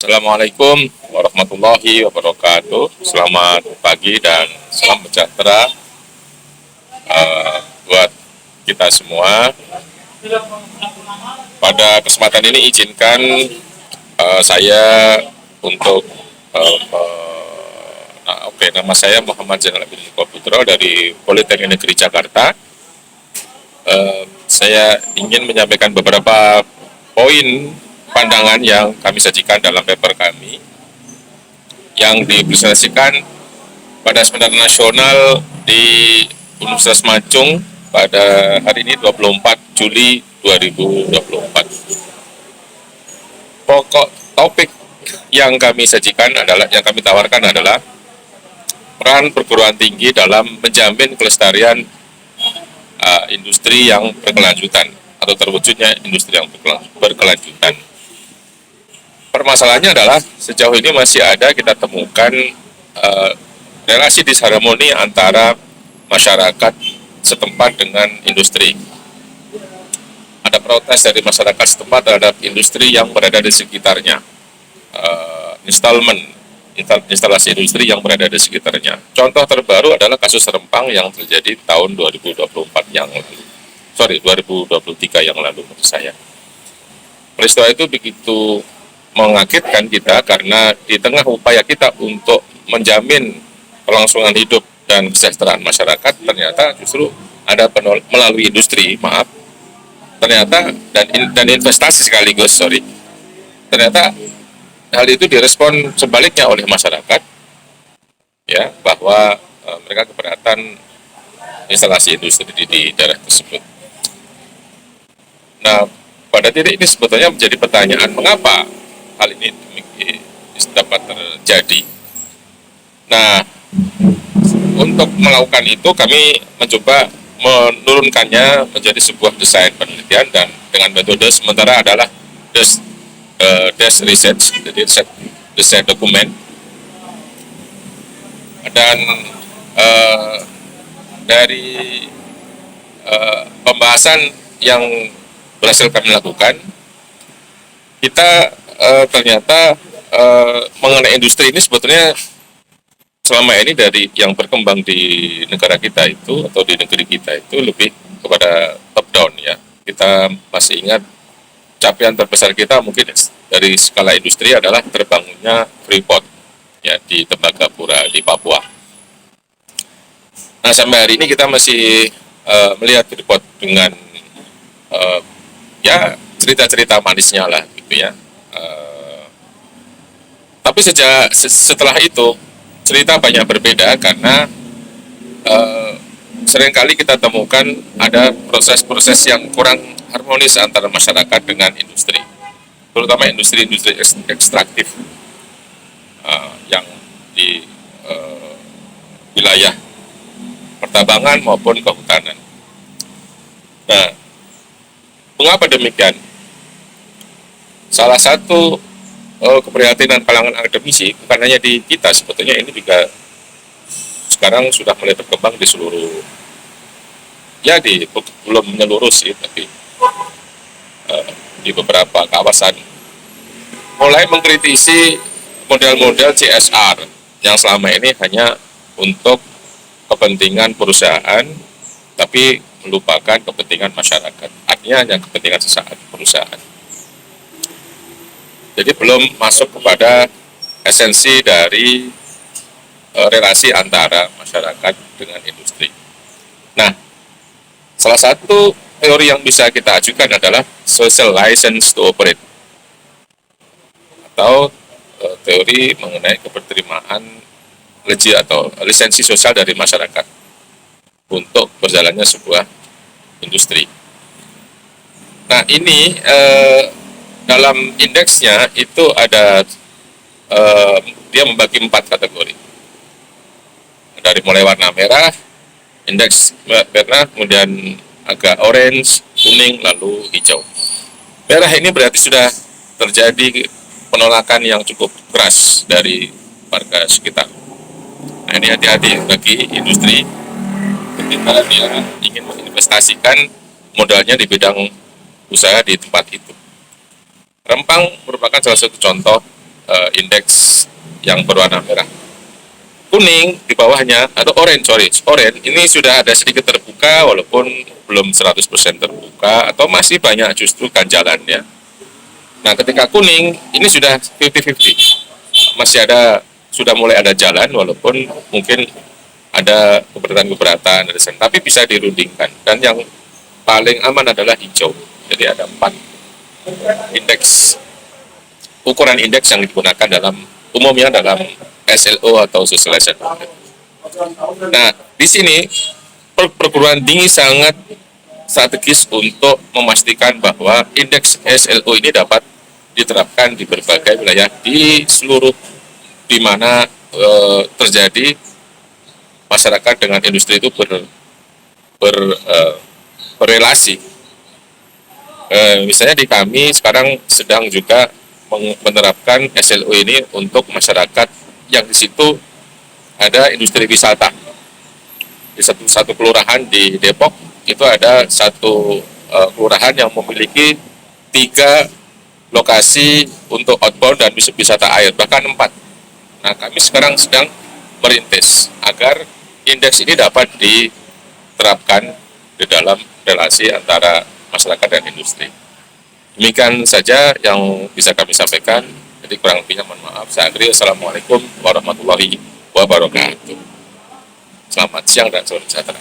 Assalamualaikum warahmatullahi wabarakatuh. Selamat pagi dan salam sejahtera buat kita semua. Pada kesempatan ini izinkan saya untuk nama saya Muhammad Zainal Abidin Putro dari Politeknik Negeri Jakarta. Saya ingin menyampaikan beberapa poin pandangan yang kami sajikan dalam paper kami yang dipresentasikan pada seminar nasional di Universitas Macung pada hari ini 24 Juli 2024. Pokok topik yang kami sajikan adalah, yang kami tawarkan adalah peran perguruan tinggi dalam menjamin kelestarian industri yang berkelanjutan atau terwujudnya industri yang berkelanjutan. Permasalahannya adalah sejauh ini masih ada kita temukan relasi disharmoni antara masyarakat setempat dengan industri. Ada protes dari masyarakat setempat terhadap industri yang berada di sekitarnya, instalasi industri yang berada di sekitarnya. Contoh terbaru adalah kasus Rempang yang terjadi tahun 2023 yang lalu menurut saya. Peristiwa itu begitu mengagetkan kita karena di tengah upaya kita untuk menjamin kelangsungan hidup dan kesejahteraan masyarakat, ternyata justru ada melalui industri, ternyata dan investasi sekaligus, ternyata hal itu direspon sebaliknya oleh masyarakat, ya, bahwa mereka keberatan instalasi industri di daerah tersebut. Nah, pada titik ini sebetulnya menjadi pertanyaan mengapa hal ini dapat terjadi. Nah, untuk melakukan itu kami mencoba menurunkannya menjadi sebuah desain penelitian dan dengan metode sementara adalah desk research, jadi desain dokumen. Dan dari pembahasan yang berhasil kami lakukan, kita ternyata mengenai industri ini sebetulnya selama ini dari yang berkembang di negara kita itu atau di negeri kita itu lebih kepada top down, ya. Kita masih ingat capaian terbesar kita mungkin dari skala industri adalah terbangunnya Freeport, ya, di Tembagapura di Papua. Nah, sampai hari ini kita masih melihat Freeport dengan ya cerita-cerita manisnya lah gitu, ya. Tapi setelah itu cerita banyak berbeda karena seringkali kita temukan ada proses-proses yang kurang harmonis antara masyarakat dengan industri, terutama industri-industri ekstraktif yang di wilayah pertambangan maupun kehutanan. Nah, mengapa demikian? Salah satu keprihatinan kalangan akademisi, bukan hanya di kita, sebetulnya ini juga sekarang sudah mulai berkembang di seluruh, ya, belum menyeluruh sih, tapi di beberapa kawasan mulai mengkritisi model-model CSR yang selama ini hanya untuk kepentingan perusahaan tapi melupakan kepentingan masyarakat, artinya hanya kepentingan sesaat perusahaan. Jadi belum masuk kepada esensi dari relasi antara masyarakat dengan industri. Nah, salah satu teori yang bisa kita ajukan adalah social license to operate, atau teori mengenai keberterimaan atau lisensi sosial dari masyarakat untuk berjalannya sebuah industri. Nah, ini dalam indeksnya itu ada dia membagi 4 kategori. Dari mulai warna merah, indeks merah, kemudian agak orange, kuning, lalu hijau. Merah ini berarti sudah terjadi penolakan yang cukup keras dari warga sekitar. Nah, ini hati-hati bagi industri ketika dia ingin menginvestasikan modalnya di bidang usaha di tempat itu. Rempang merupakan salah satu contoh indeks yang berwarna merah. Kuning di bawahnya atau orange ini sudah ada sedikit terbuka walaupun belum 100% terbuka atau masih banyak justru ganjalannya. Nah, ketika kuning ini sudah 50-50. Masih ada, sudah mulai ada jalan walaupun mungkin ada keberatan-keberatan, tapi bisa dirundingkan. Dan yang paling aman adalah hijau. Jadi ada 4 indeks, ukuran indeks yang digunakan umumnya dalam SLO atau socialization. Nah, di sini perguruan tinggi sangat strategis untuk memastikan bahwa indeks SLO ini dapat diterapkan di berbagai wilayah di seluruh di mana terjadi masyarakat dengan industri itu berrelasi. Misalnya di kami sekarang sedang juga menerapkan SLO ini untuk masyarakat yang di situ ada industri wisata. Di satu kelurahan di Depok itu ada satu kelurahan yang memiliki 3 lokasi untuk outbound dan wisata air, bahkan 4. Nah, kami sekarang sedang merintis agar indeks ini dapat diterapkan di dalam relasi antara masyarakat dan industri. Demikian saja yang bisa kami sampaikan. Jadi kurang lebihnya mohon maaf. Saya akhiri. Assalamualaikum warahmatullahi wabarakatuh. Selamat siang dan salam sejahtera.